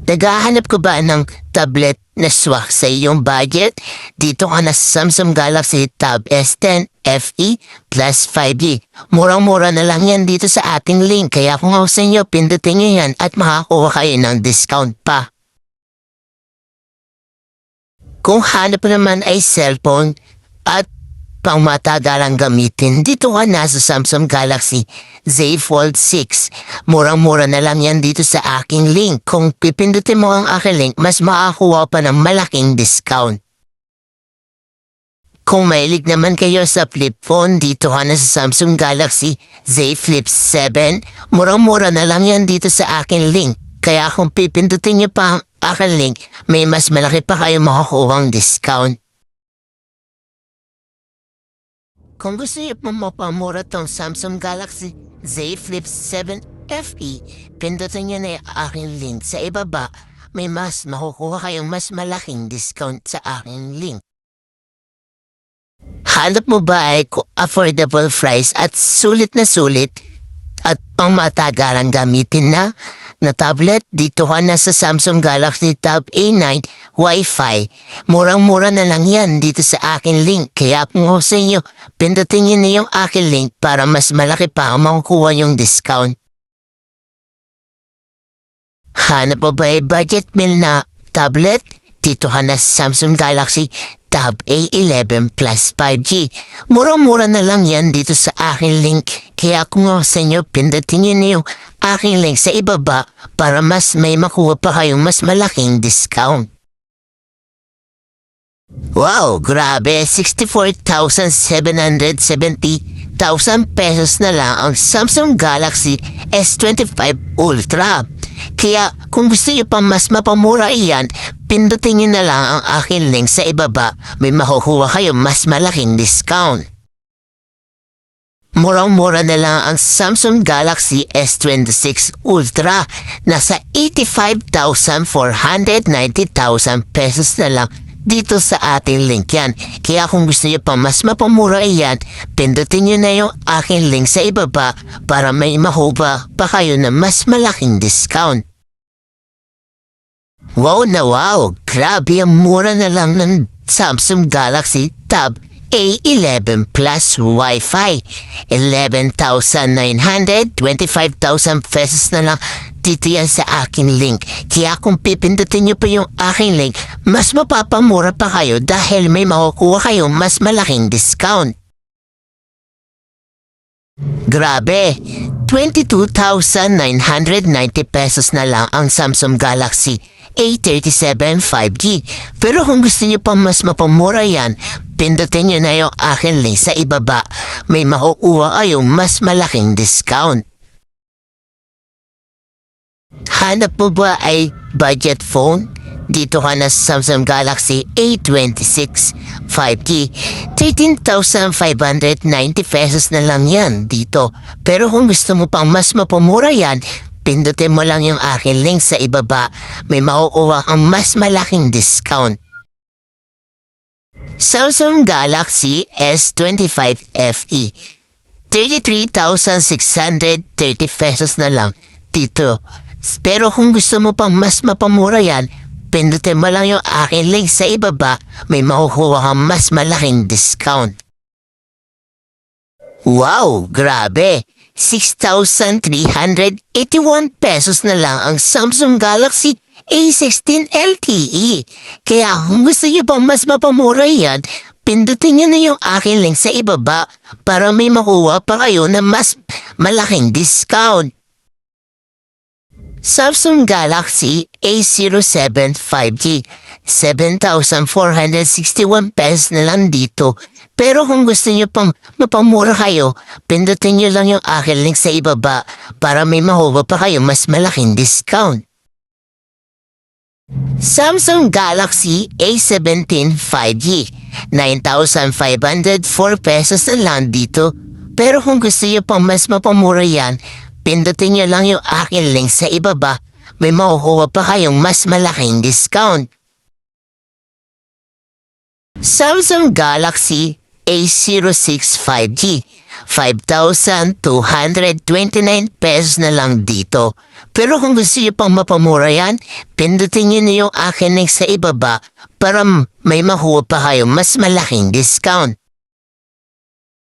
Naghahanap ko ba ng tablet na swak sa iyong budget? Dito ka na sa Samsung Galaxy Tab S10 FE plus 5G. Murang-mura na lang yan dito sa ating link. Kaya kung ako sa inyo, pindutin nyo yan at makakuha kayo ng discount pa. Kung hanap naman ay cellphone at pang matagalang gamitin, dito ka na sa Samsung Galaxy Z Fold 6. Murang-mura na lang yan dito sa aking link. Kung pipindutin mo ang aking link, mas makakuha pa ng malaking discount. Kung mahilig naman kayo sa flip phone, dito ka na sa Samsung Galaxy Z Flip 7. Murang-mura na lang yan dito sa aking link. Kaya kung pipindutin niyo pa ang aking link, may mas malaki pa kayo makakuhang discount. Kung gusto niyo mapamura tong Samsung Galaxy Z Flip 7 FE, pindutin niyo na yung aking link sa ibaba. May mas makukuha kayong mas malaking discount sa aking link. Hanap mo ba ay affordable price at sulit at pang matagalang gamitin na tablet? Dito ka na sa Samsung Galaxy Tab A9 Wi-Fi. Murang-mura na lang yan dito sa akin link. Kaya kung ako sa inyo, pindutin nyo na yung akin link para mas malaki pa ang makukuha yung discount. Hanap mo ba ay budget meal na tablet? Dito ka na sa Samsung Galaxy Tab A11 plus 5G. Murang-mura na lang yan dito sa aking link. Kaya kung ako sa inyo, pindutin nyo na yung aking link sa ibaba para mas may makuha pa kayong mas malaking discount. Wow, grabe! 64,770,000 pesos na lang ang Samsung Galaxy S25 Ultra. Kaya kung gusto nyo pa mas mapamura iyan, pindutin nyo na lang ang aking link sa ibaba. May makukuha kayo mas malaking discount. Murang-mura na lang ang Samsung Galaxy S26 Ultra. Nasa 85,490,000 pesos na lang dito sa ating link yan. Kaya kung gusto nyo pa mas mapamura iyan, pindutin nyo na yung aking link sa ibaba para may makuha pa kayo na mas malaking discount. Wow na wow! Grabe ang mura na lang ng Samsung Galaxy Tab A11 Plus Wi-Fi. 11,925,000 pesos na lang dito yan sa aking link. Kaya kung pipindutin nyo pa yung aking link, mas mapapamura pa kayo dahil may makukuha kayong mas malaking discount. Grabe! 22,990 pesos na lang ang Samsung Galaxy A37 5G. Pero kung gusto nyo pa mas mapamura yan, pindutin nyo na yung aking link sa ibaba. May makukuha kayong mas malaking discount. Hanap mo ba ay budget phone? Dito ka na sa Samsung Galaxy A26 5G. 13,590 pesos na lang yan dito. Pero kung gusto mo pang mas mapamura yan, pindutin mo lang yung aking link sa ibaba. May makukuha kang mas malaking discount. Samsung Galaxy S25 FE. 33,630 pesos na lang dito. Pero kung gusto mo pang mas mapamura yan, pindutin mo lang yung aking link sa ibaba. May makukuha kang mas malaking discount. Wow! Grabe! 6,381 pesos na lang ang Samsung Galaxy A16 LTE. Kaya kung gusto nyo pang mas mapamura yan, pindutin nyo na yung aking link sa ibaba para may makuha pa kayo na mas malaking discount. Samsung Galaxy A07 5G. 7,461 pesos na lang dito. Pero kung gusto nyo pang mapamura kayo, pindutin nyo lang yung aking link sa ibaba para may makuha pa kayo mas malaking discount. Samsung Galaxy A17 5G. 9,504 pesos na lang dito. Pero kung gusto nyo pang mas mapamura yan, pindutin nyo lang yung aking link sa ibaba. May makukuha pa kayong mas malaking discount. Samsung Galaxy A06 5G. 5,229 pesos na lang dito. Pero kung gusto niyo pang mapamura yan, pindutin niyo na yung akin link sa ibaba para may makuha pa kayo mas malaking discount.